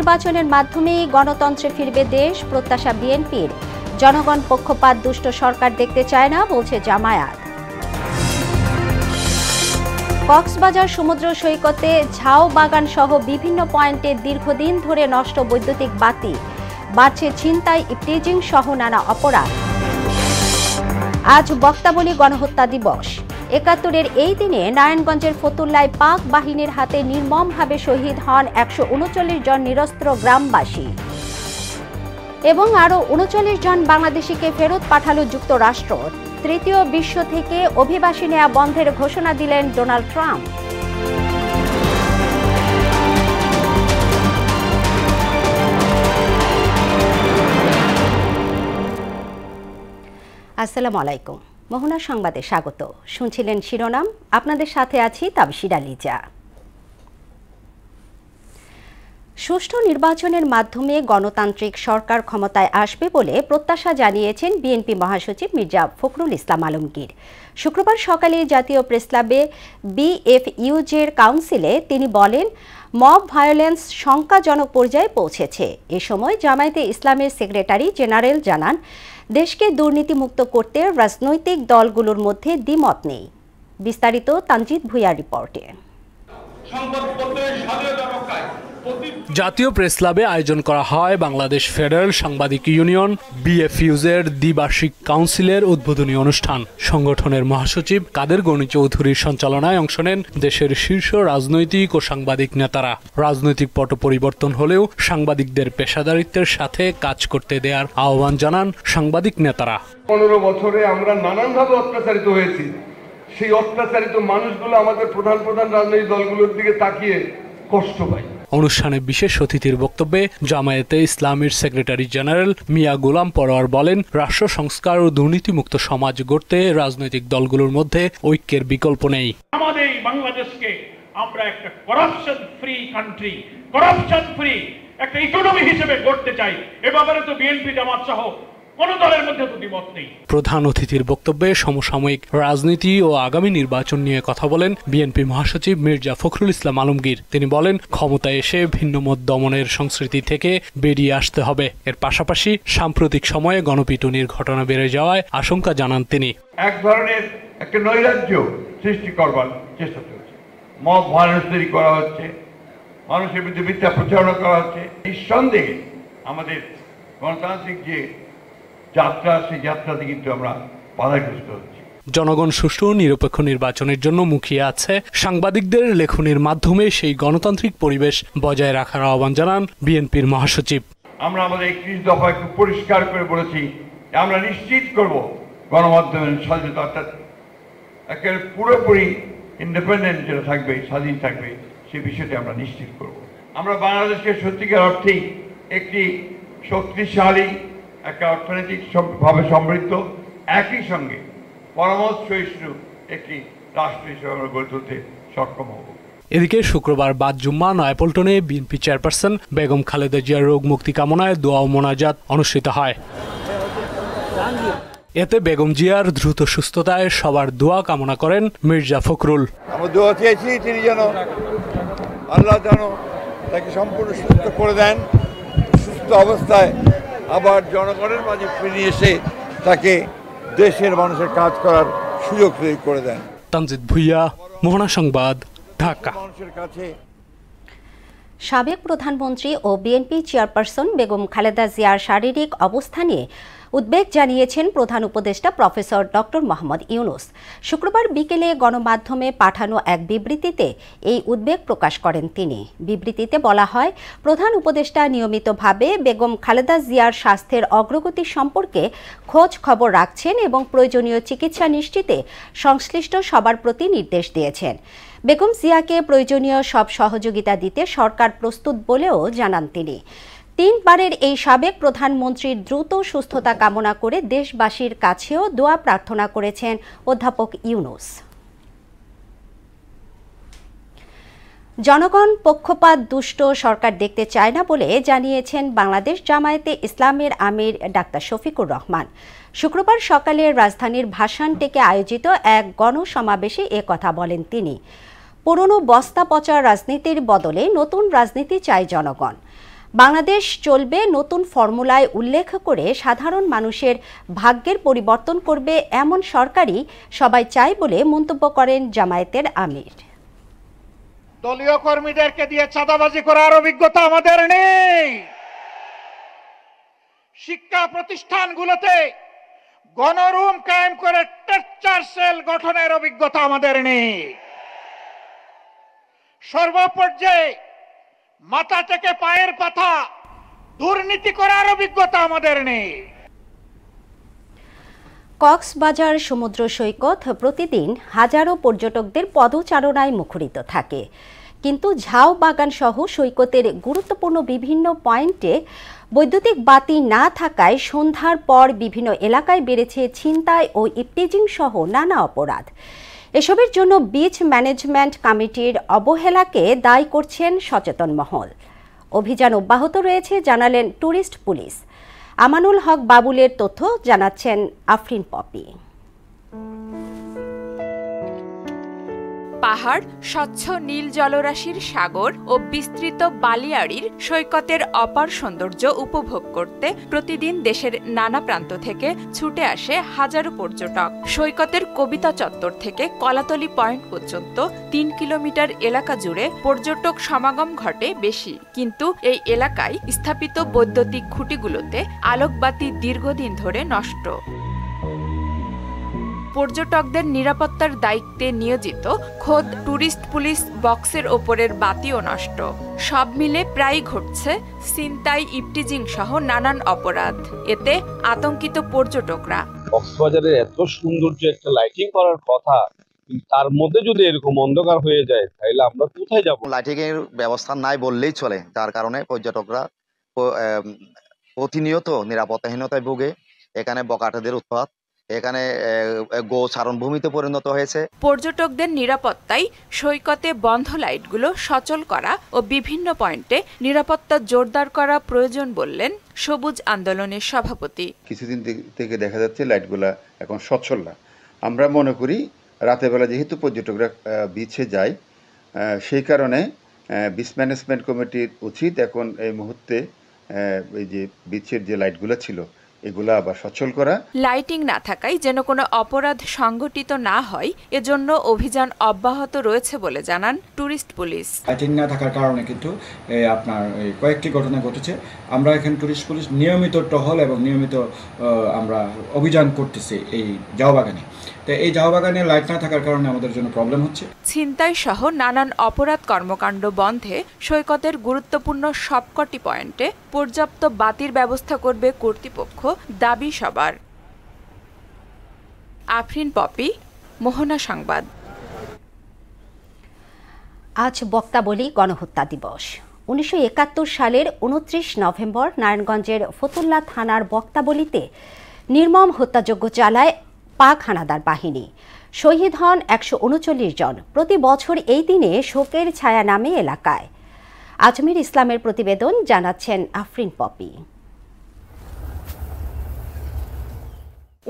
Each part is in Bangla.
নির্বাচনের মাধ্যমেই গণতন্ত্রে ফিরবে দেশ, প্রত্যাশা বিএনপির। জনগণ পক্ষপাত দুষ্ট সরকার দেখতে চায় না, বলছে জামায়াত। কক্সবাজার সমুদ্র সৈকতে ঝাউ বাগান সহ বিভিন্ন পয়েন্টে দীর্ঘদিন ধরে নষ্ট বৈদ্যুতিক বাতি, বাড়ছে ছিনতাই, ইপটিজিং সহ নানা অপরাধ। আজ বক্তাবলী গণহত্যা দিবস। ৭১-এর এই দিনে নারায়ণগঞ্জের ফতুল্লায় পাক বাহিনীর হাতে নির্মমভাবে শহীদ হন ১৩৯ জন নিরস্ত্র গ্রামবাসী এবং আরও ৩৯ জন বাংলাদেশিকে ফেরত পাঠালো যুক্তরাষ্ট্র। তৃতীয় বিশ্ব থেকে অভিবাসী নেয়া বন্ধের ঘোষণা দিলেন ডোনাল্ড ট্রাম্প। আসসালামু আলাইকুম। মোহনা সংবাদে স্বাগত। শুনছিলেন শিরোনাম, আপনাদের সাথে আছি তাবশিরা লিজা। সুষ্ঠু নির্বাচনের মাধ্যমে গণতান্ত্রিক সরকার ক্ষমতায় আসবে বলে প্রত্যাশা জানিয়েছেন বিএনপি মহাসচিব মির্জা ফখরুল ইসলাম আলমগীর। শুক্রবার সকালে জাতীয় প্রেসক্লাবে বিএফইউজের কাউন্সিলে তিনি বলেন, মব ভায়োলেন্স শঙ্কাজনক পর্যায়ে পৌঁছেছে। এ সময় জামায়াতে ইসলামের সেক্রেটারি জেনারেল জানান, দেশকে দুর্নীতিমুক্ত করতে রাজনৈতিক দলগুলোর মধ্যে দ্বিমত নেই। বিস্তারিত তানজিদ ভুঁইয়ার রিপোর্টে। জাতীয় প্রেসক্লাবে আয়োজন করা হয় বাংলাদেশ ফেডারেল সাংবাদিক ইউনিয়ন বিএফইউজের দ্বিবার্ষিক কাউন্সিলের উদ্বোধনী অনুষ্ঠান। সংগঠনের মহাসচিব কাদের গনি চৌধুরীর সঞ্চালনায় অংশ নেন দেশের শীর্ষ রাজনৈতিক ও সাংবাদিক নেতারা। রাজনৈতিক পট পরিবর্তন হলেও সাংবাদিকদের পেশাদারিত্বের সাথে কাজ করতে দেওয়ার আহ্বান জানান সাংবাদিক নেতারা। 15 বছরে আমরা নানানভাবে অত্যাচারিত হয়েছি। সেই অত্যাচারিত মানুষগুলো আমাদের প্রধান রাজনৈতিক দলগুলোর দিকে তাকিয়ে কষ্ট পায়। অনুষ্ঠানে বিশেষ অতিথির বক্তব্যে জামায়াতে ইসলামের সেক্রেটারি জেনারেল মিয়া গোলাম পরোয়ার বলেন, রাষ্ট্র সংস্কার ও দুর্নীতিমুক্ত সমাজ গড়তে রাজনৈতিক দলগুলোর মধ্যে ঐক্যের বিকল্প নেই। আমাদের বাংলাদেশকে আমরা একটা corruption free country, corruption free একটা ইকোনমি হিসেবে গড়তে চাই। এ ব্যাপারে তো বিএনপি জামাত সহ কোন দলের মধ্যে দ্বিমত নেই। প্রধান অতিথির বক্তব্যে সমসাময়িক রাজনীতি ও আগামী নির্বাচন নিয়ে কথা বলেন বিএনপি মহাসচিব মির্জা ফখরুল ইসলাম আলমগীর। তিনি বলেন, ক্ষমতায় এসে ভিন্নমত দমনের সংস্কৃতি থেকে বেরিয়ে আসতে হবে। এর পাশাপাশি সাম্প্রতিক সময়ে গণপিটুনির ঘটনা বেড়ে যাওয়ায় আশঙ্কা জানান তিনি। এক ধরনের একটা নৈরাজ্য সৃষ্টি করবার চেষ্টা চলছে, মব ভায়োলেন্স তৈরি করা হচ্ছে, মানুষের বিরুদ্ধে মিথ্যা প্রচারণা করা হচ্ছে। নিঃসন্দেহে আমাদের গণতান্ত্রিক যে যাত্রা, সেই যাত্রাতে কিন্তু আমরা বাধাগ্রস্ত হচ্ছি। জনগণ সুষ্ঠু নিরপেক্ষ নির্বাচনের জন্য মুখিয়ে আছে। সাংবাদিকদের লেখনের মাধ্যমে সেই গণতান্ত্রিক পরিবেশ বজায় রাখার আহ্বান জানান বিএনপির মহাসচিব। আমরা আমাদের 31 দফায় খুব পরিষ্কার করে বলেছি, আমরা নিশ্চিত করব গণমাধ্যমের স্বাধীনতা, অর্থাৎ একেবারে পুরোপুরি ইন্ডিপেন্ডেন্ট যেটা থাকবে, স্বাধীন থাকবে, সে বিষয়টি আমরা নিশ্চিত করব। আমরা বাংলাদেশকে সত্যিকার অর্থেই একটি শক্তিশালী, একটা অর্থনৈতিক ভাবে সমৃদ্ধ, একই সঙ্গে পরামর্শ সহিষ্ণু একটি রাষ্ট্র হিসেবে আমরা গড়ে তুলতে সক্ষম হব। এদিকে শুক্রবার বাদ জুম্মা নয়াপল্টনে বিএনপি চেয়ারপারসন বেগম খালেদা জিয়ার রোগ মুক্তি কামনায় দোয়া ও মোনাজাত অনুষ্ঠিত হয়। এতে বেগম জিয়ার দ্রুত সুস্থতায় সবার দোয়া কামনা করেন মির্জা ফখরুল। আমরা দোয়া চেয়েছি তিনি যেন আল্লাহ যেন তাকে সম্পূর্ণ সুস্থ করে দেন, সুস্থ অবস্থায় আবার জনগণের মাঝে ফিরে এসে তাকে দেশের মানুষের কাজ করার সুযোগ তৈরি করে দেন। তানজিদ ভুঁইয়া, মোহনা সংবাদ, ঢাকা। সাবেক প্রধানমন্ত্রী ও বিএনপি চেয়ারপারসন বেগম খালেদা জিয়ার শারীরিক অবস্থা নিয়ে উদ্বেগ জানিয়েছেন প্রধান উপদেষ্টা প্রফেসর ডক্টর মোহাম্মদ ইউনূস। শুক্রবার বিকেলে গণমাধ্যমে পাঠানো এক বিবৃতিতে এই উদ্বেগ প্রকাশ করেন তিনি। বিবৃতিতে বলা হয়, প্রধান উপদেষ্টা নিয়মিতভাবে বেগম খালেদা জিয়ার স্বাস্থ্যের অগ্রগতি সম্পর্কে খোঁজ খবর রাখছেন এবং প্রয়োজনীয় চিকিৎসা নিশ্চিতে সংশ্লিষ্ট সবার প্রতি নির্দেশ দিয়েছেন। বেগম জিয়াকে প্রয়োজনীয় সব সহযোগিতা দিতে সরকার প্রস্তুত বলেও জানান তিনি। 3 বারের এই সাবেক প্রধানমন্ত্রীর দ্রুত সুস্থতা কামনা করে দেশবাসীর কাছেও দোয়া প্রার্থনা করেছেন অধ্যাপক ইউনূস। জনগণ পক্ষপাত দুষ্ট সরকার দেখতে চায় না বলে জানিয়েছেন বাংলাদেশ জামায়াতে ইসলামের আমির ডাক্তার শফিকুর রহমান। শুক্রবার সকালে রাজধানীর ভাসানটেকে আয়োজিত এক গণসমাবেশে এ কথা বলেন তিনি। পুরনো বস্তা পচা রাজনীতির বদলে নতুন রাজনীতি চায় জনগণ। বাংলাদেশ চলবে নতুন ফর্মুলায় উল্লেখ করে সাধারণ মানুষের ভাগ্যের পরিবর্তন করবে এমন সরকারই সবাই চায় বলে মন্তব্য করেন জামায়াতের আমির। দলীয় কর্মীদেরকে দিয়ে চাঁদাবাজি করার অভিজ্ঞতা আমাদের নেই। শিক্ষা প্রতিষ্ঠানগুলোতে গণরুম কায়েম করে টর্চার সেল গঠনের অভিজ্ঞতা আমাদের নেই। সর্বপর্যায়ে মাথা থেকে পায়ের পাতা দুর্নীতি করার অভিজ্ঞতা আমাদের নেই। কক্সবাজার সমুদ্র সৈকত প্রতিদিন হাজারো পর্যটকদের পদচারণায় মুখরিত থাকে, কিন্তু ঝাউ বাগান সহ সৈকতের গুরুত্বপূর্ণ বিভিন্ন পয়েন্টে বৈদ্যুতিক বাতি না থাকায় সন্ধ্যার পর বিভিন্ন এলাকায় বেড়েছে ছিনতাই ও ইপটিজিং সহ নানা অপরাধ। এসবের জন্য বিচ ম্যানেজমেন্ট কমিটির অবহেলাকে দায়ী করছেন সচেতন মহল। অভিযান অব্যাহত রয়েছে জানালেন ট্যুরিস্ট পুলিশ। আমানুল হক বাবুলের তথ্য জানাচ্ছেন আফরিন পপি। পাহাড়, স্বচ্ছ নীল জলরাশির সাগর ও বিস্তৃত বালিয়াড়ির সৈকতের অপার সৌন্দর্য উপভোগ করতে প্রতিদিন দেশের নানা প্রান্ত থেকে ছুটে আসে হাজারো পর্যটক। সৈকতের কবিতা চত্বর থেকে কলাতলি পয়েন্ট পর্যন্ত ৩ কিলোমিটার এলাকা জুড়ে পর্যটক সমাগম ঘটে বেশি, কিন্তু এই এলাকায় স্থাপিত বৈদ্যুতিক খুঁটিগুলোতে আলোকবাতি দীর্ঘদিন ধরে নষ্ট। পর্যটকদের নিরাপত্তার দায়িত্বে নিয়োজিত খোদ ট্যুরিস্ট পুলিশ বক্সের ওপরের বাতিও নষ্ট। সব মিলে প্রায় ঘটছে ছিনতাই, ইপটিজিং সহ নানান অপরাধ। এতে আতঙ্কিত পর্যটকরা। কক্সবাজারের এত সৌন্দর্য একটা লাইটিং করার কথা, তার মধ্যে যদি এরকম অন্ধকার হয়ে যায় তাহলে আমরা কোথায় যাব? লাইটিং এর ব্যবস্থা নাই বললেই চলে, যার কারণে পর্যটকরা প্রতিনিয়ত নিরাপত্তাহীনতায় ভোগে। এখানে বকাটেদের উৎপাত, এখানে গোচারণভূমিতে পরিণত হয়েছে। পর্যটকদের নিরাপত্তায় সৈকতে বন্ধ লাইটগুলো সচল করা ও বিভিন্ন পয়েন্টে নিরাপত্তা জোরদার করা প্রয়োজন বললেন সবুজ আন্দোলনের সভাপতি। কিছুদিন থেকে দেখা যাচ্ছে লাইটগুলা এখন সচল না। আমরা মনে করি রাতের বেলা যেহেতু পর্যটকরা বিচে যায়, সেই কারণে বিচ ম্যানেজমেন্ট কমিটির উচিত এখন এই মুহূর্তে এই যে বিচের যে লাইটগুলো ছিল এগুলা আবার সচল করা। লাইটিং না থাকায় যেন কোনো অপরাধ সংঘটিত না হয় এজন্য অভিযান অব্যাহত রয়েছে বলে জানান ট্যুরিস্ট পুলিশ। লাইটিং না থাকার কারণে কিন্তু আপনার কয়েকটি ঘটনা ঘটেছে। আমরা এখানে ট্যুরিস্ট পুলিশ নিয়মিত টহল এবং নিয়মিত আমরা অভিযান করতেছি এই ঝাউ বাগানে। তো এই ঝাউ বাগানে লাইট না থাকার কারণে আমাদের জন্য প্রবলেম হচ্ছে। ছিনতাই সহ নানান অপরাধ কর্মকাণ্ড বন্ধে সৈকতের গুরুত্বপূর্ণ সবকটি পয়েন্টে পর্যাপ্ত বাতির ব্যবস্থা করবে কর্তৃপক্ষ, দাবি সবার। আফরিন পপি, মোহনা সংবাদ। আজ বক্তাবলী গণহত্যা দিবস। 1971 সালের 29 নভেম্বর নারায়ণগঞ্জের ফতুল্লা থানার বক্তাবলীতে নির্মম হত্যাযজ্ঞ চালায় পাক হানাদার বাহিনী। শহীদ হন 139 জন। প্রতি বছর এই দিনে শোকের ছায়া নামে এলাকায়। আজমির ইসলামের প্রতিবেদন জানাচ্ছেন আফরিন পপি।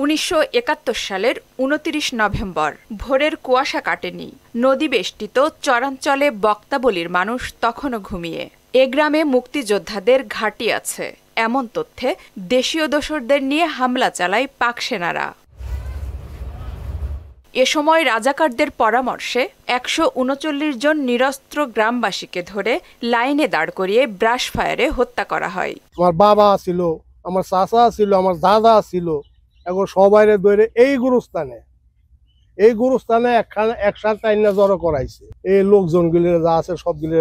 1971 সালের 29 নভেম্বর ভোরের কুয়াশা কাটেনি। নদী বেষ্টিত চরাঞ্চলে বক্তাবলীর মানুষ তখনও ঘুমিয়ে। এ গ্রামে মুক্তিযোদ্ধাদের ঘাঁটি আছে এমন তথ্যে দেশীয় দোসরদের নিয়ে হামলা চালায় পাক সেনারা। এ সময় রাজাকারদের পরামর্শে 139 জন নিরস্ত্র গ্রামবাসীকে ধরে লাইনে দাঁড় করিয়ে ব্রাশ ফায়ারে হত্যা করা হয়। আমার বাবা ছিল, আমার চাচা ছিল, আমার দাদা ছিল, এখন সবাইরে ধরে এই গুরুস্থানে একসাথে আইনা জড়ো করাইছে। এই লোকজনগুলি যা আছে সবগুলি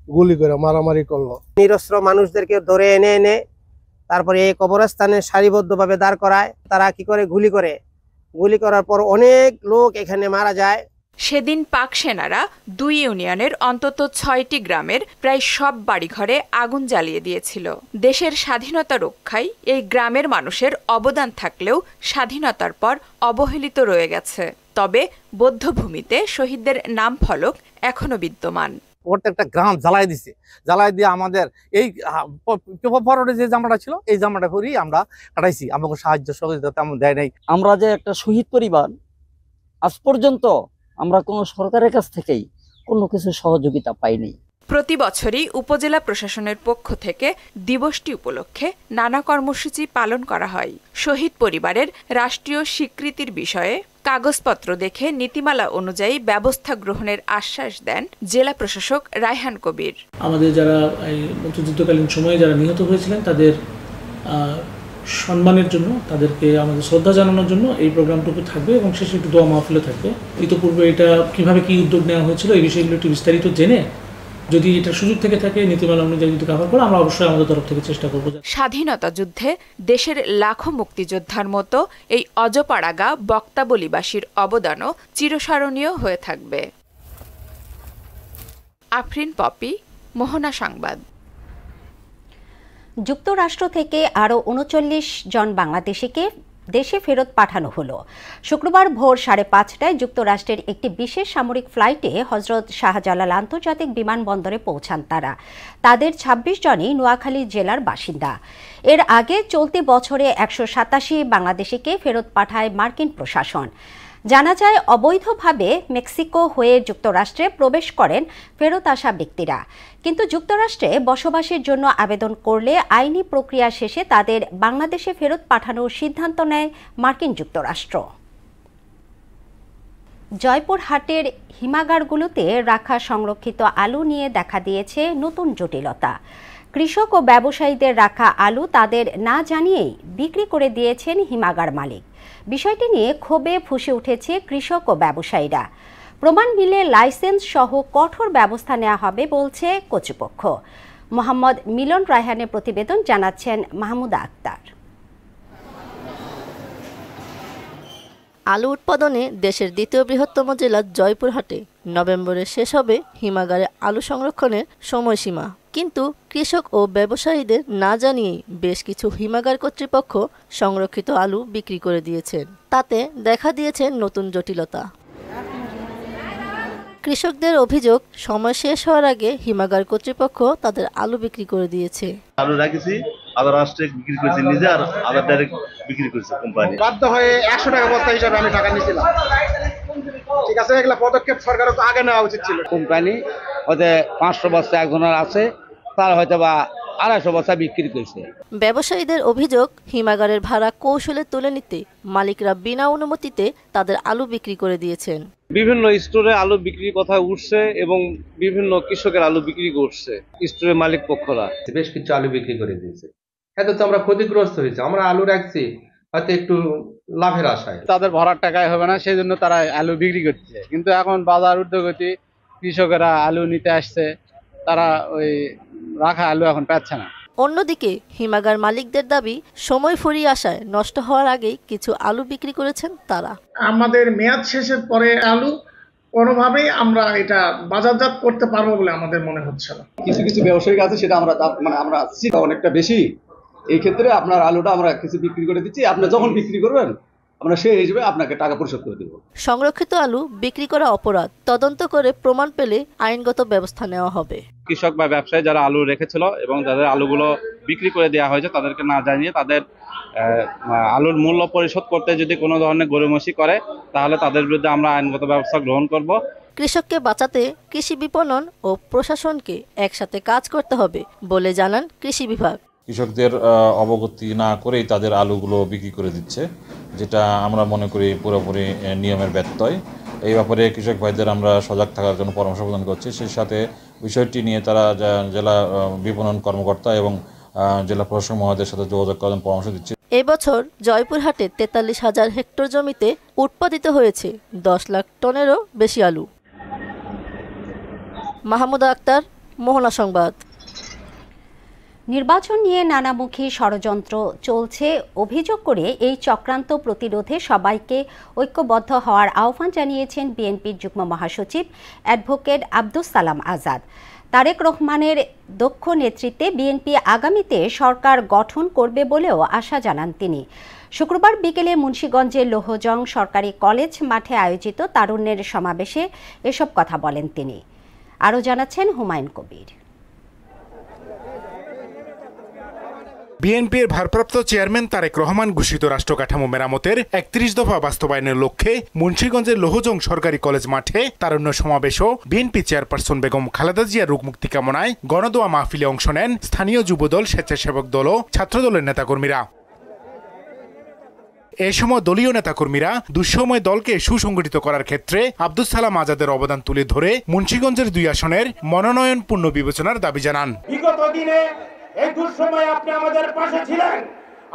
গুলি করে মারামারি করলো। নিরস্ত্র মানুষদেরকে ধরে এনে তারপরে এই কবরস্থানে সারিবদ্ধভাবে দাঁড় করায়। তারা কি করে গুলি করার পর অনেক লোক এখানে মারা যায়। সেদিন পাক সেনারা 2 ইউনিয়নের অন্তত 6টি গ্রামের প্রায় সব বাড়িঘরে আগুন জ্বালিয়ে দিয়েছিল। দেশের স্বাধীনতা রক্ষায় এই গ্রামের মানুষের অবদান থাকলেও স্বাধীনতার পর অবহেলিত রয়ে গেছে। তবে বধ্যভূমিতে শহীদদের নাম ফলক এখনো বিদ্যমান। প্রত্যেকটা গ্রাম জ্বালাই দিয়ে আমাদের এই পরনে যে জামাটা ছিল এই জামাটা পরেই আমরা কাটাইছি। আমাকে সাহায্য সহযোগিতা তেমন দেয় নাই। আমরা যে একটা শহীদ পরিবার, আজ পর্যন্ত আমরা কোনো সরকারের কাছ থেকেই কোনো কিছু সহযোগিতা পাইনি। প্রতি বছরই উপজেলা প্রশাসনের পক্ষ থেকে দিবসটি উপলক্ষে নানা কর্মসূচি পালন করা হয়। শহীদ পরিবারের রাষ্ট্রীয় স্বীকৃতির বিষয়ে কাগজপত্র দেখে নীতিমালা অনুযায়ী ব্যবস্থা গ্রহণের আশ্বাস দেন জেলা প্রশাসক রায়হান কবির। আমাদের যারা মুক্তিযুদ্ধকালীন সময়ে যারা নিহত হয়েছিলেন তাদের সম্মানের জন্য, তাদেরকে আমাদের শ্রদ্ধা জানানোর জন্য এই প্রোগ্রামটুকু থাকবে এবং শেষে একটু দোয়া মাহফিলও থাকবে। ইতিপূর্বে এটা কিভাবে কি উদ্যোগ নেওয়া হয়েছিল এই বিষয়গুলো একটু বিস্তারিত জেনে যদি এটা সুযোগ থেকে থাকে নীতিমালা অনুযায়ী যদি কভার করে আমরা অবশ্যই আমাদের তরফ থেকে চেষ্টা করব। স্বাধীনতা যুদ্ধে দেশের লাখো মুক্তিযোদ্ধার মতো এই অজপাড়াগা বক্তাবলীবাসীর অবদানও চিরস্মরণীয় হয়ে থাকবে। আফরিন পপি, মোহনা সংবাদ। যুক্তরাষ্ট্র থেকে আরও ৩৯ জন বাংলাদেশিকে দেশে ফেরত পাঠানো হলো। শুক্রবার ভোর ৫:৩০টায় যুক্তরাষ্ট্রের একটি বিশেষ সামরিক ফ্লাইটে হজরত শাহজালাল আন্তর্জাতিক বিমানবন্দরে পৌঁছান তারা। তাদের ২৬ জনই নোয়াখালী জেলার বাসিন্দা। এর আগে চলতি বছরে ১৮৭ বাংলাদেশিকে ফেরত পাঠায় মার্কিন প্রশাসন। জানা যায়, অবৈধভাবে মেক্সিকো হয়ে যুক্তরাষ্ট্রে প্রবেশ করেন ফেরত আসা ব্যক্তিরা, কিন্তু যুক্তরাষ্ট্রে বসবাসের জন্য আবেদন করলে আইনি প্রক্রিয়া শেষে তাদের বাংলাদেশে ফেরত পাঠানোর সিদ্ধান্ত নেয় মার্কিন যুক্তরাষ্ট্র। জয়পুরহাটের হিমাগারগুলোতে রাখা সংরক্ষিত আলু নিয়ে দেখা দিয়েছে নতুন জটিলতা। কৃষক ও ব্যবসায়ীদের রাখা আলু তাদের না জানিয়েই বিক্রি করে দিয়েছেন হিমাগার মালিক। বিষয়টি নিয়ে ক্ষোভে ফুঁসে উঠেছে কৃষক ও ব্যবসায়ীরা। প্রমাণ মিলে লাইসেন্স সহ কঠোর ব্যবস্থা নেওয়া হবে বলছে কর্তৃপক্ষ। মোহাম্মদ মিলন রায়হানের প্রতিবেদন, জানাচ্ছেন মাহমুদা আক্তার। আলু উৎপাদনে দেশের দ্বিতীয় বৃহত্তম জেলা জয়পুরহাটে নভেম্বরে শেষ হবে হিমাগারে আলু সংরক্ষণের সময়সীমা, কিন্তু কৃষক ও ব্যবসায়ীদের না জানিয়েই বেশ কিছু হিমাগার কর্তৃপক্ষ সংরক্ষিত আলু বিক্রি করে দিয়েছেন। তাতে দেখা দিয়েছে নতুন জটিলতা। কৃষকদের অভিযোগ, সময় শেষ হওয়ার আগে হিমাগার কর্তৃপক্ষ তাদের আলু বিক্রি করে দিয়েছে। আলু রাখেছি, আদার রাষ্ট্রে বিক্রি করেছি নিজে, আর আদার ডাইরেক্ট বিক্রি করেছে কোম্পানি। বাধ্য হয়ে ১০০ টাকা বস্তা হিসাবে আমি টাকা নিয়েছিলাম। ঠিক আছে, এগুলা পদক্ষেপ সরকারের তো আগে নেওয়া উচিত ছিল। কোম্পানি হয়তো ৫০০ বস্তা একজনের আছে, তার হয়তো বা ২৫০ বস্তা বিক্রি করছে। ব্যবসায়ীদের অভিযোগ, হিমাগারের ভাড়া কৌশলে তুলে নিতে মালিকরা বিনা অনুমতিতে তাদের আলু বিক্রি করে দিয়েছেন। বিভিন্ন স্টোরে আলু বিক্রির কথা উঠছে এবং বিভিন্ন কৃষকের আলু বিক্রি করছে স্টোরের মালিক পক্ষরা। বেশ কিছু আলু বিক্রি করে দিয়েছে। এত তো আমরা ক্ষতিগ্রস্ত হয়েছি। আমরা আলু রাখছি হয়তো একটু লাভের আশায়। তাদের ভরার টাকায় হবে না, সেই জন্য তারা আলু বিক্রি করছে। কিন্তু এখন বাজার ঊর্ধ্বগতি, কৃষকেরা আলু নিতে আসছে, তারা ওই রাখা আলু এখন পাচ্ছে না। অন্যদিকে হিমাগার মালিকদের দাবি, সময় ফুরিয়ে আসায় নষ্ট হওয়ার আগেই কিছু আলু বিক্রি করেছেন তারা। আমাদের মেয়াদ শেষের পরে আলু কোনোভাবেই আমরা এটা বাজারজাত করতে পারবো বলে আমাদের মনে হচ্ছে না। কিছু কিছু ব্যবসায়িক আছে, সেটা আমরা আমরা অনেকটা বেশি। এই ক্ষেত্রে আপনার আলুটা আমরা কিছু বিক্রি করে দিচ্ছি, আপনি যখন বিক্রি করবেন আমরা সেই হিসেবে আপনাকে টাকা পরিশোধ করে দেব। সংরক্ষিত আলু বিক্রি করা অপরাধ, তদন্ত করে প্রমাণ পেলে আইনগত ব্যবস্থা নেওয়া হবে। কৃষক বা ব্যবসায়ী যারা আলু রেখেছিল এবং যাদের আলুগুলো বিক্রি করে দেওয়া হয়েছে তাদেরকে না জানিয়ে তাদের আলুর মূল্য পরিশোধ করতে যদি কোনো ধরনের গড়িমসি করে, তাহলে তাদের বিরুদ্ধে আমরা আইনগত ব্যবস্থা গ্রহণ করব। কৃষককে বাঁচাতে কৃষি বিপণন ও প্রশাসনকে একসাথে কাজ করতে হবে বলে জানান কৃষি বিভাগ। কৃষকদের অবগতি না করেই তাদের আলুগুলো বিক্রি করে দিচ্ছে, যেটা আমরা মনে করি পুরোপুরি নিয়মের ব্যত্যয়। এই ব্যাপারে কৃষক ভাইদের আমরা সজাগ থাকার জন্য পরামর্শ প্রদান করছি। সেই সাথে বিষয়টি নিয়ে তারা জেলা বিপণন কর্মকর্তা এবং জেলা প্রশাসক মহোদয়ের সাথে যোগাযোগ করার পরামর্শ দিচ্ছে। এবছর জয়পুরহাটে ৪৩,০০০ হেক্টর জমিতে উৎপাদিত হয়েছে ১০ লাখ টনেরও বেশি আলু। মাহমুদা আক্তার, মোহনা সংবাদ। নির্বাচন নিয়ে নানামুখী ষড়যন্ত্র চলছে অভিযোগ করে এই চক্রান্ত প্রতিরোধে সবাইকে ঐক্যবদ্ধ হওয়ার আহ্বান জানিয়েছেন বিএনপির যুগ্ম মহাসচিব অ্যাডভোকেট আব্দুস সালাম আজাদ। তারেক রহমানের দক্ষ নেতৃত্বে বিএনপি আগামীতে সরকার গঠন করবে বলেও আশা জানান তিনি। শুক্রবার বিকেলে মুন্সিগঞ্জের লোহজং সরকারি কলেজ মাঠে আয়োজিত তারুণ্যের সমাবেশে এসব কথা বলেন তিনি। আরও জানাচ্ছেন হুমায়ুন কবির। বিএনপির ভারপ্রাপ্ত চেয়ারম্যান তারেক রহমান ঘোষিত রাষ্ট্র কাঠামো মেরামতের ৩১ দফা বাস্তবায়নের লক্ষ্যে মুন্সিগঞ্জের লোহজং সরকারি কলেজ মাঠে তারুণ্য সমাবেশ ও বিএনপি চেয়ারপারসন বেগম খালেদা জিয়ার রোগ মুক্তি কামনায় গণদোয়া মাহফিলে অংশ নেন স্থানীয় যুবদল, স্বেচ্ছাসেবক দল ও ছাত্রদলের নেতাকর্মীরা। এ সময় দলীয় নেতাকর্মীরা দুঃসময় দলকে সুসংগঠিত করার ক্ষেত্রে আব্দুস সালাম আজাদের অবদান তুলে ধরে মুন্সিগঞ্জের 2 আসনের মনোনয়ন পুনর্বিবেচনার দাবি জানান। বিগত দিনে এই দুঃসময়ে আপনি আমাদের পাশে ছিলেন,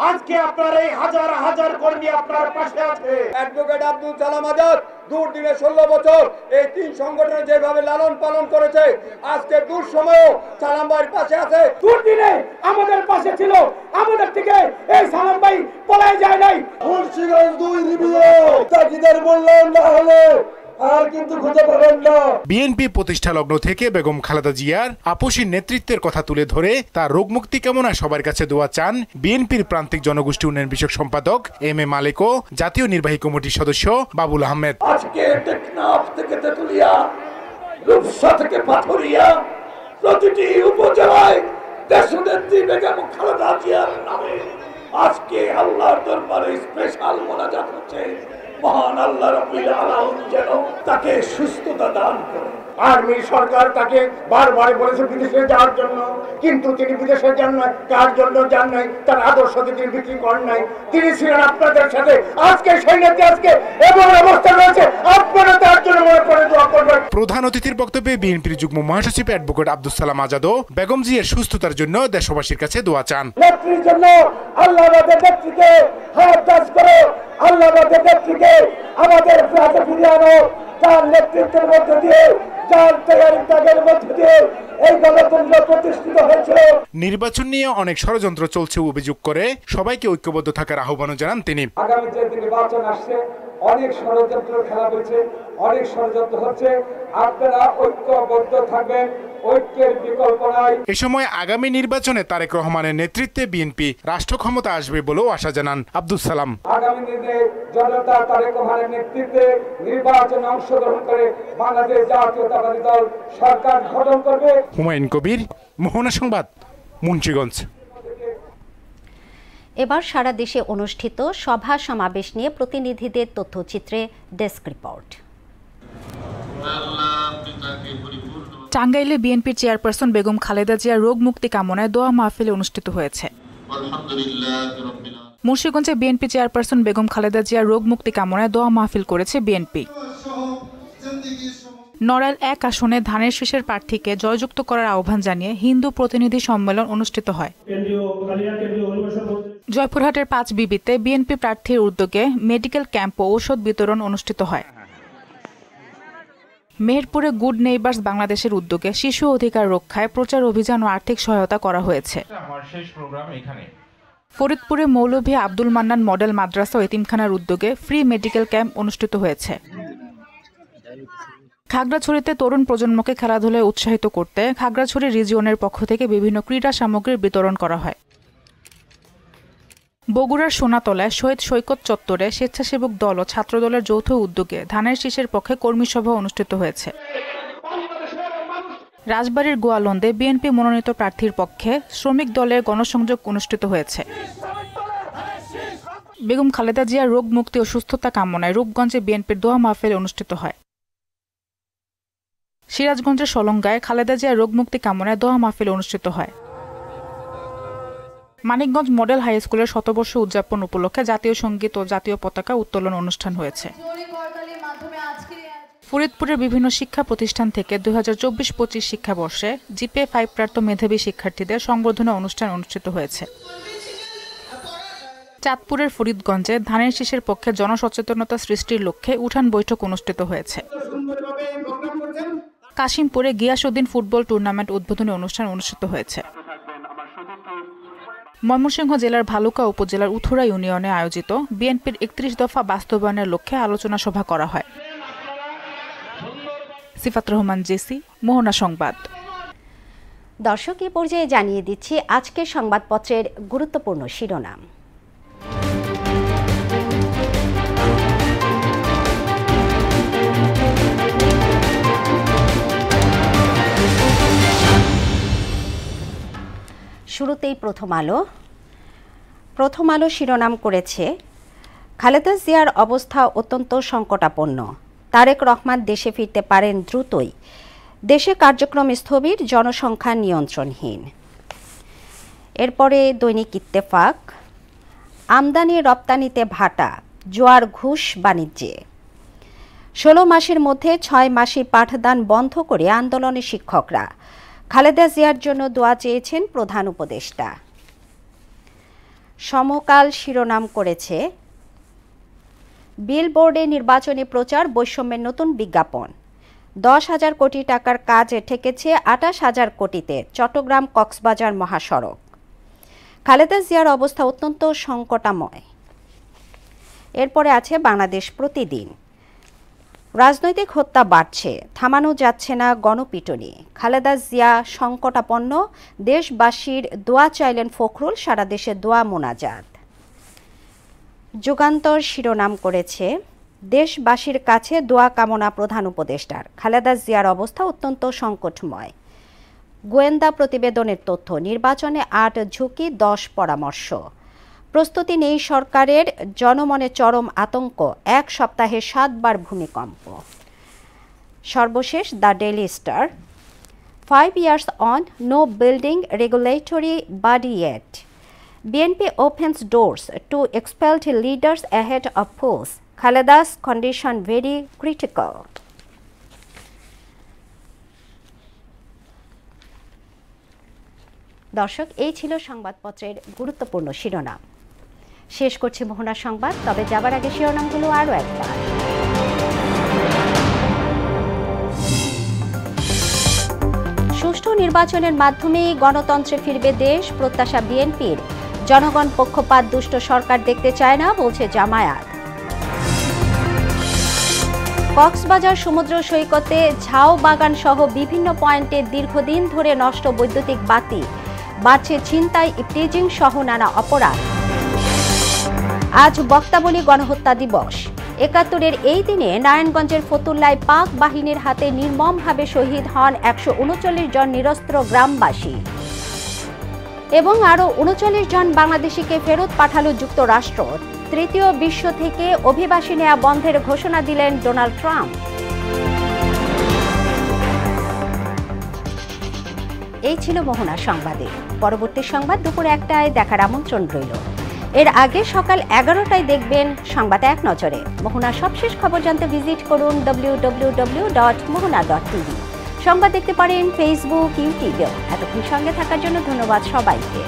আজকে আপনার এই হাজার হাজার কর্মী আপনার পাশে আছে। অ্যাডভোকেট আব্দুল সালাম আজাদ দুর্দিনে 16 বছর এই 3 সংগঠন যেভাবে লালন পালন করেছে, আজকে দুঃসময়েও সালাম ভাইয়ের পাশে আছে। দুর্দিনে আমাদের পাশে ছিল, আমাদের থেকে এই সালাম ভাই পলায় যায় নাই। মুন্সিগঞ্জ 2 রিভিউ তাকিদের মূল্যায়ন না হলে আর কিন্তু খুঁজে পাবেন না। বিএনপি প্রতিষ্ঠা লগ্ন থেকে বেগম খালেদা জিয়ার আপসী নেতৃত্বের কথা তুলে ধরে তার রোগমুক্তি কামনায় সবার কাছে দোয়া চান বিএনপির প্রান্তিক জনগোষ্ঠী উন্নয়ন বিষয়ক সম্পাদক এম.এ. মালিক ও জাতীয় নির্বাহী কমিটির সদস্য বাবুল আহমেদ। আজকে টেকনাফ থেকে তেতুলিয়া, রূপসা থেকে পাথরিয়া, প্রতিটি উপজেলায় দেশনেত্রী বেগম খালেদা জিয়ার নামে আজকে আল্লাহর দরবারে স্পেশাল মোনাজাত হচ্ছে। মহান আল্লাহ রাব্বুল আলামিন যেন তাকে সুস্থতা দান করেন। আর্মি সরকার তাকে বারবার বলেছে বিদেশে যাওয়ার জন্য, কিন্তু তিনি বিদেশে যান নাই। কার জন্য যান নাই? তার আদর্শকে তিনি বিক্রি করেন নাই। তিনি ছিলেন আপনাদের সাথে। আজকে সেই নেত্রী আজকে এমন অবস্থা রয়েছে, আপনারা তার জন্য মনে করে দোয়া করবেন। প্রধান অতিথির বক্তব্যে বিএনপির যুগ্ম মহাসচিব অ্যাডভোকেট আব্দুস সালাম আজাদও বেগম জিয়ার সুস্থতার জন্য দেশবাসীর কাছে দোয়া চান। নেত্রীর জন্য আল্লাহ আমাদের নেত্রীকে হাত দাস করে, আল্লাহ আমাদের নেত্রীকে আমাদের প্রাতে ফিরিয়ে আনো। তার নেতৃত্বের মধ্যে দিয়ে, যার তৈরি ত্যাগের মধ্যে দিয়ে এই গণতন্ত্র প্রতিষ্ঠিত হয়েছিল। নির্বাচন নিয়ে অনেক ষড়যন্ত্র চলছে অভিযোগ করে সবাইকে ঐক্যবদ্ধ থাকার আহ্বানও জানান তিনি। আগামী যে নির্বাচন আসছে, অনেক ষড়যন্ত্র খেলা হয়েছে, অনেক ষড়যন্ত্র হচ্ছে। আপনারা ঐক্যবদ্ধ থাকবেন, ঐক্যের বিকল্প নাই। এ সময় আগামী নির্বাচনে তারেক রহমানের নেতৃত্বে বিএনপি রাষ্ট্র ক্ষমতা আসবে বলেও আশা জানান আব্দুস সালাম। আগামী দিনে জনতা তারেক রহমানের নেতৃত্বে নির্বাচনে অংশগ্রহণ করে বাংলাদেশ জাতীয়তাবাদী দল সরকার গঠন করবে। হুমায়ুন কবির, মোহনা সংবাদ, মুন্সিগঞ্জ। এবার সারা দেশে অনুষ্ঠিত সভা সমাবেশ নিয়ে প্রতিনিধিদের তথ্যচিত্রে ডেস্ক রিপোর্ট। টাঙ্গাইলে বিএনপির চেয়ারপারসন বেগম খালেদা জিয়ার রোগ মুক্তি কামনায় দোয়া মাহফিল অনুষ্ঠিত হয়েছে। মুন্সিগঞ্জে বিএনপি চেয়ারপারসন বেগম খালেদা জিয়ার রোগ মুক্তি কামনায় দোয়া মাহফিল করেছে বিএনপি। নড়াইল 1 আসনে ধানের শীষের প্রার্থীকে জয়যুক্ত করার আহ্বান জানিয়ে হিন্দু প্রতিনিধি সম্মেলন অনুষ্ঠিত হয়। জয়পুরহাটের 5 বিবিতে বিএনপি প্রার্থীর উদ্যোগে মেডিকেল ক্যাম্প ও ঔষধ বিতরণ অনুষ্ঠিত হয়। মেহেরপুরে গুড নেইবার্স বাংলাদেশের উদ্যোগে শিশু অধিকার রক্ষায় প্রচার অভিযান ও আর্থিক সহায়তা করা হয়েছে। ফরিদপুরে মৌলভী আব্দুল মান্নান মডেল মাদ্রাসা ও এতিমখানার উদ্যোগে ফ্রি মেডিকেল ক্যাম্প অনুষ্ঠিত হয়েছে। খাগড়াছড়িতে তরুণ প্রজন্মকে খেলাধুলায় উৎসাহিত করতে খাগড়াছড়ি রিজিয়নের পক্ষ থেকে বিভিন্ন ক্রীড়া সামগ্রীর বিতরণ করা হয়। বগুড়ার সোনাতলায় শহীদ সৈকত চত্বরে স্বেচ্ছাসেবক দল ও ছাত্রদলের যৌথ উদ্যোগে ধানের শীষের পক্ষে কর্মী সভা অনুষ্ঠিত হয়েছে। রাজবাড়ীর গোয়ালন্দে বিএনপি মনোনীত প্রার্থীর পক্ষে শ্রমিক দলের গণসংযোগ অনুষ্ঠিত হয়েছে। বেগম খালেদা জিয়ার রোগ মুক্তি ও সুস্থতা কামনায় রূপগঞ্জে বিএনপির দোয়া মাহফিল অনুষ্ঠিত হয়। সিরাজগঞ্জের সলঙ্গায় খালেদা জিয়ার রোগ মুক্তি কামনায় দোয়া মাহফিল অনুষ্ঠিত হয়। মানিকগঞ্জ মডেল হাই স্কুলের শতবর্ষ উদযাপন উপলক্ষে জাতীয় সঙ্গীত ও জাতীয় পতাকা উত্তোলন অনুষ্ঠান হয়েছে। ফরিদপুরের বিভিন্ন শিক্ষা প্রতিষ্ঠান থেকে 2024-25 শিক্ষাবর্ষে জিপিএ 5 প্রাপ্ত মেধাবী শিক্ষার্থীদের সংবর্ধনা অনুষ্ঠান অনুষ্ঠিত হয়েছে। চাঁদপুরের ফরিদগঞ্জে ধানের শীষের পক্ষে জনসচেতনতা সৃষ্টির লক্ষ্যে উঠান বৈঠক অনুষ্ঠিত হয়েছে। কাশিমপুরে গিয়াসউদ্দিন ফুটবল টুর্নামেন্ট উদ্বোধনী অনুষ্ঠান অনুষ্ঠিত হয়েছে। ময়মনসিংহ জেলার ভালুকা উপজেলার উথুরা ইউনিয়নে আয়োজিত বিএনপির 31 দফা বাস্তবায়নের লক্ষ্যে আলোচনা সভা করা হয়। সিফাত রহমান, জেসি, মোহনা সংবাদ। দর্শক, এই পর্যায়ে জানিয়ে দিচ্ছি আজকের সংবাদপত্রের গুরুত্বপূর্ণ শিরোনাম। শুরুতেই প্রথম আলো। প্রথম আলো শিরোনাম করেছে, খালেদা জিয়ার অবস্থা অত্যন্ত সংকটাপন্ন, তারেক রহমান দেশে ফিরতে পারেন দ্রুতই, দেশে কার্যক্রম স্থবির, জনসংখ্যা নিয়ন্ত্রণহীন। এরপরে দৈনিক ইত্তেফাক, আমদানি রপ্তানিতে ভাটা, জোয়ার ঘুষ বাণিজ্যে। 16 মাসের মধ্যে 6 মাসে পাঠদান বন্ধ করে আন্দোলনে শিক্ষকরা। খালেদা জিয়ার জন্য দোয়া চেয়েছেন প্রধান উপদেষ্টা। সমকাল শিরোনাম করেছে, বিলবোর্ডে নির্বাচনী প্রচার বৈষম্যের নতুন বিজ্ঞাপন, 10,000 কোটি টাকার কাজ ঠেকেছে 28,000 কোটিতে, চট্টগ্রাম কক্সবাজার মহাসড়ক। খালেদা জিয়ার অবস্থা অত্যন্ত সংকটাময়। এরপরে আছে বাংলাদেশ প্রতিদিন, রাজনৈতিক হত্যা বাড়ছে, থামানো যাচ্ছে না গণপিটুনি, খালেদা জিয়া সংকটাপন্ন, দেশবাসীর দোয়া চাইলেন ফখরুল, সারা দেশে দোয়া মোনাজাত। যুগান্তর শিরোনাম করেছে, দেশবাসীর কাছে দোয়া কামনা প্রধান উপদেষ্টার, খালেদা জিয়ার অবস্থা অত্যন্ত সংকটময়। গোয়েন্দা প্রতিবেদনের তথ্য, নির্বাচনে 8 ঝুঁকি 10 পরামর্শ। প্রস্তুতি নেই সরকারের, জনমনে চরম আতঙ্ক, 1 সপ্তাহে 7 বার ভূমিকম্প। সর্বশেষ the daily star, 5 years on, no building regulatory body yet. BNP opens doors to expelled leaders ahead of polls. Khaleda's condition very critical. দর্শক, এই ছিল সংবাদপত্রের গুরুত্বপূর্ণ শিরোনাম। শেষ করছি মোহনা সংবাদ, তবে যাবার আগে শিরোনামগুলো আরও একবার। সুষ্ঠু নির্বাচনের মাধ্যমেই গণতন্ত্রে ফিরবে দেশ, প্রত্যাশা বিএনপির। জনগণ পক্ষপাত দুষ্ট সরকার দেখতে চায় না, বলছে জামায়াত। কক্সবাজার সমুদ্র সৈকতে ঝাউ বাগান সহ বিভিন্ন পয়েন্টে দীর্ঘদিন ধরে নষ্ট বৈদ্যুতিক বাতি, বাড়ছে ছিনতাই, ইপটিজিং সহ নানা অপরাধ। আজ বক্তাবলী গণহত্যা দিবস। ৭১-এর এই দিনে নারায়ণগঞ্জের ফতুল্লায় পাক বাহিনীর হাতে নির্মমভাবে শহীদ হন 139 জন নিরস্ত্র গ্রামবাসী এবং আরও 39 জন বাংলাদেশিকে ফেরত পাঠালো যুক্তরাষ্ট্র। তৃতীয় বিশ্ব থেকে অভিবাসী নেয়া বন্ধের ঘোষণা দিলেন ডোনাল্ড ট্রাম্প। এই ছিল মোহনা সংবাদে। পরবর্তী সংবাদ দুপুর 1টায় দেখার আমন্ত্রণ রইল। এর আগে সকাল 11টায় দেখবেন সংবাদ এক নজরে। মোহনার সবশেষ খবর জানতে ভিজিট করুন www.mohana.tv। সংবাদ দেখতে পারেন ফেসবুক, ইউটিউবেও। এতক্ষণ সঙ্গে থাকার জন্য ধন্যবাদ সবাইকে।